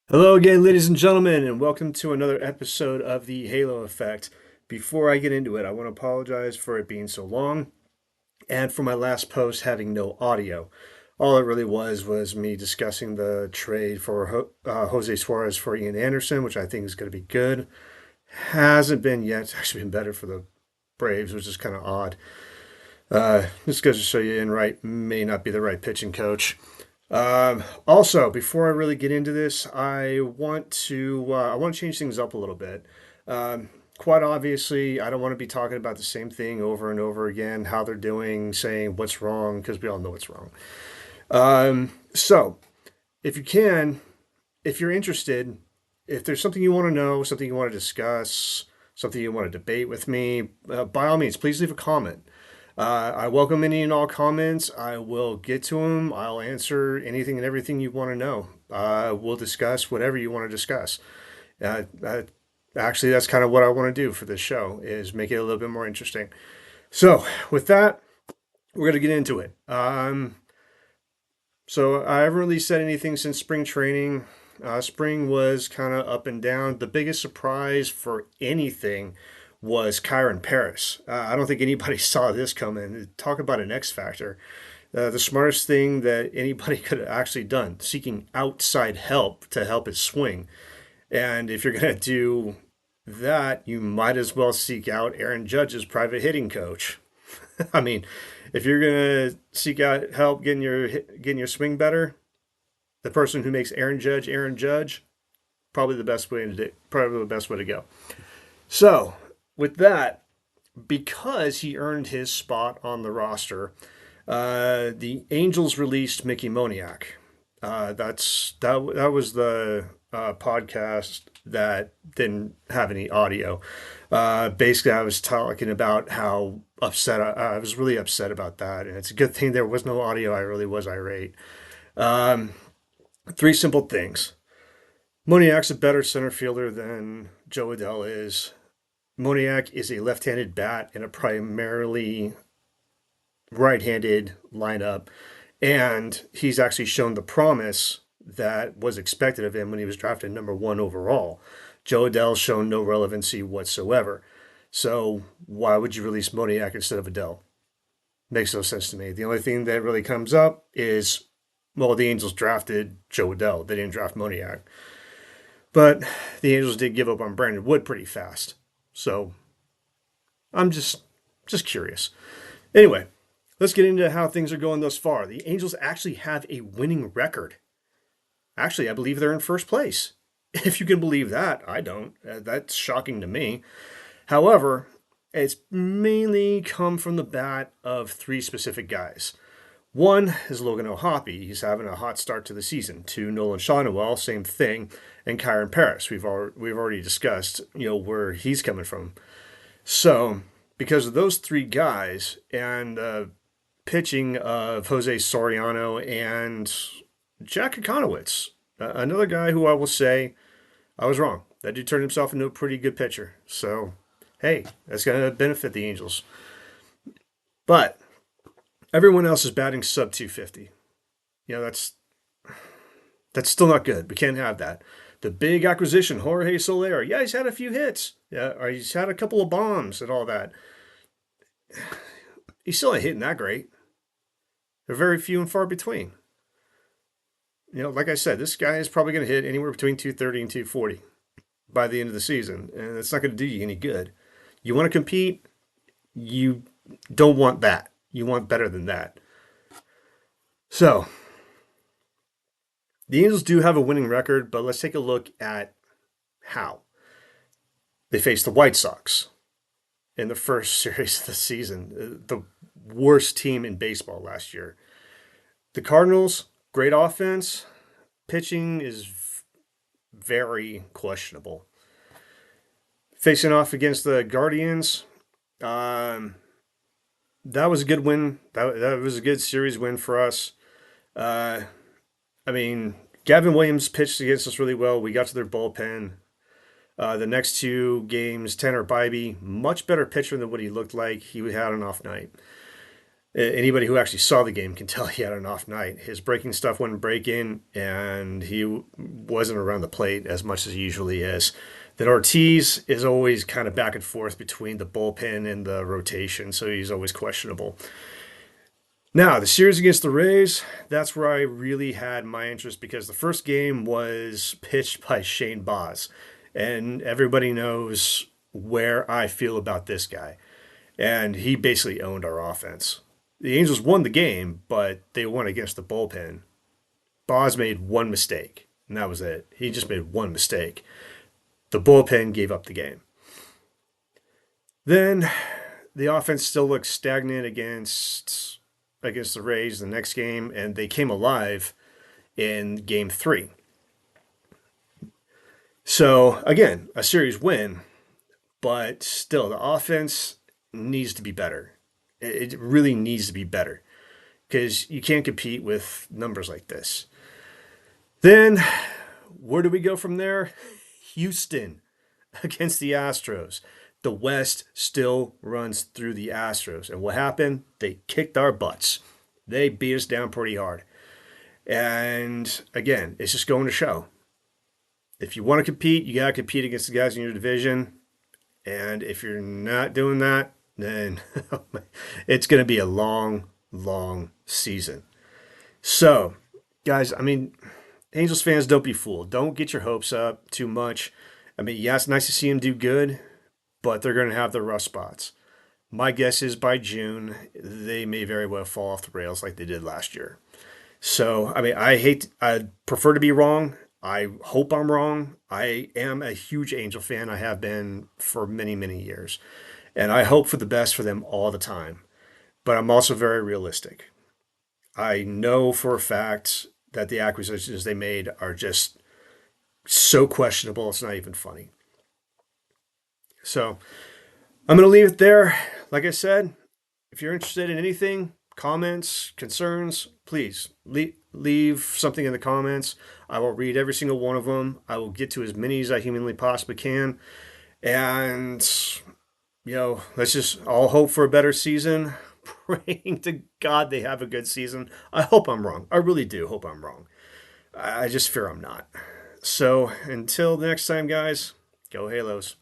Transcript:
Hello again, ladies and gentlemen, and welcome to another episode of the Halo Effect. Before I get into it, I want to apologize for it being so long and for my last post having no audio. All it really was me discussing the trade for Jose Suarez for Ian Anderson, which I think is going to be good. Hasn't been yet. It's actually been better for the Braves, which is kind of odd. This goes to show you Ian Wright may not be the right pitching coach. Also, before I really get into this, I want to change things up a little bit. Quite obviously, I don't want to be talking about the same thing over and over again. How they're doing, saying what's wrong, because we all know what's wrong. So, if you can, if you're interested, if there's something you want to know, something you want to discuss, something you want to debate with me, by all means, please leave a comment. I welcome any and all comments. I will get to them. I'll answer anything and everything you want to know. We'll discuss whatever you want to discuss. Uh, uh, Actually, that's kind of what I want to do for this show is make it a little bit more interesting. So, with that, we're going to get into it. So I haven't really said anything since spring training. Spring was kind of up and down. The biggest surprise for anything was Kyron Paris. I don't think anybody saw this coming. Talk about an X factor. The smartest thing that anybody could have actually done, seeking outside help to help his swing. And if you're going to do that, you might as well seek out Aaron Judge's private hitting coach. I mean, if you're going to seek out help getting your swing better, the person who makes Aaron Judge, probably the best way to go. So, with that, because he earned his spot on the roster, the Angels released Mickey Moniak. That was the podcast that didn't have any audio. Basically, I was talking about how upset I was really upset about that, and it's a good thing there was no audio. I really was irate. Um, Three simple things. Moniak's a better center fielder than Joe Adell is. Moniak is a left-handed bat in a primarily right-handed lineup, and he's actually shown the promise that was expected of him when he was drafted number one overall. Joe Adell's shown no relevancy whatsoever. So why would you release Moniak instead of Adell? Makes no sense to me. The only thing that really comes up is, well, the Angels drafted Joe Adell. They didn't draft Moniak. But the Angels did give up on Brandon Wood pretty fast. So I'm just curious. Anyway, let's get into how things are going thus far. The Angels actually have a winning record. Actually, I believe they're in first place. If you can believe that, I don't. That's shocking to me. However, it's mainly come from the bat of three specific guys. One is Logan O'Hoppe. He's having a hot start to the season. Two, Nolan Shawnuel, same thing, and Kyron Paris. We've already discussed where he's coming from. So because of those three guys and pitching of Jose Soriano and Jack Kokonowitz, another guy who I will say I was wrong. That dude turned himself into a pretty good pitcher. So hey, that's going to benefit the Angels. But everyone else is batting sub 250. That's still not good. We can't have that. The big acquisition, Jorge Soler. Yeah, he's had a few hits. Yeah, or he's had a couple of bombs and all that. He's still not hitting that great. They're very few and far between. Like I said, this guy is probably going to hit anywhere between 230 and 240 by the end of the season, and it's not going to do you any good. You want to compete, you don't want that. You want better than that. So, the Angels do have a winning record, but let's take a look at how. They faced the White Sox in the first series of the season, the worst team in baseball last year. The Cardinals, great offense. Pitching is very questionable. Facing off against the Guardians, that was a good win. That was a good series win for us. Uh, I mean, Gavin Williams pitched against us really well. We got to their bullpen. The next two games, Tanner Bybee, much better pitcher than what he looked like. He had an off night. Anybody who actually saw the game can tell he had an off night. His breaking stuff wouldn't break in, and he wasn't around the plate as much as he usually is. Then Ortiz is always kind of back and forth between the bullpen and the rotation, so he's always questionable. Now, the series against the Rays, that's where I really had my interest because the first game was pitched by Shane Baz, and everybody knows where I feel about this guy. And he basically owned our offense. The Angels won the game, but they won against the bullpen. Baz made one mistake, and that was it. He just made one mistake. The bullpen gave up the game. Then the offense still looked stagnant against the Rays the next game, and they came alive in game 3. So again, a series win, but still the offense needs to be better. It really needs to be better because you can't compete with numbers like this. Then where do we go from there? Houston against the Astros. The West still runs through the Astros. And what happened? They kicked our butts. They beat us down pretty hard. And again, it's just going to show. If you want to compete, you got to compete against the guys in your division. And if you're not doing that, then it's going to be a long, long season. So, guys, I mean, Angels fans, don't be fooled. Don't get your hopes up too much. I mean, yeah, it's nice to see them do good, but they're going to have their rough spots. My guess is by June, they may very well fall off the rails like they did last year. So, I mean, I prefer to be wrong. I hope I'm wrong. I am a huge Angel fan. I have been for many, many years. And I hope for the best for them all the time. But I'm also very realistic. I know for a fact that the acquisitions they made are just so questionable, it's not even funny. So I'm going to leave it there. Like I said, if you're interested in anything, comments, concerns, please leave something in the comments. I will read every single one of them. I will get to as many as I humanly possibly can. And, let's just all hope for a better season. Praying to God they have a good season. I hope I'm wrong. I really do hope I'm wrong. I just fear I'm not. So until the next time, guys, go Halos.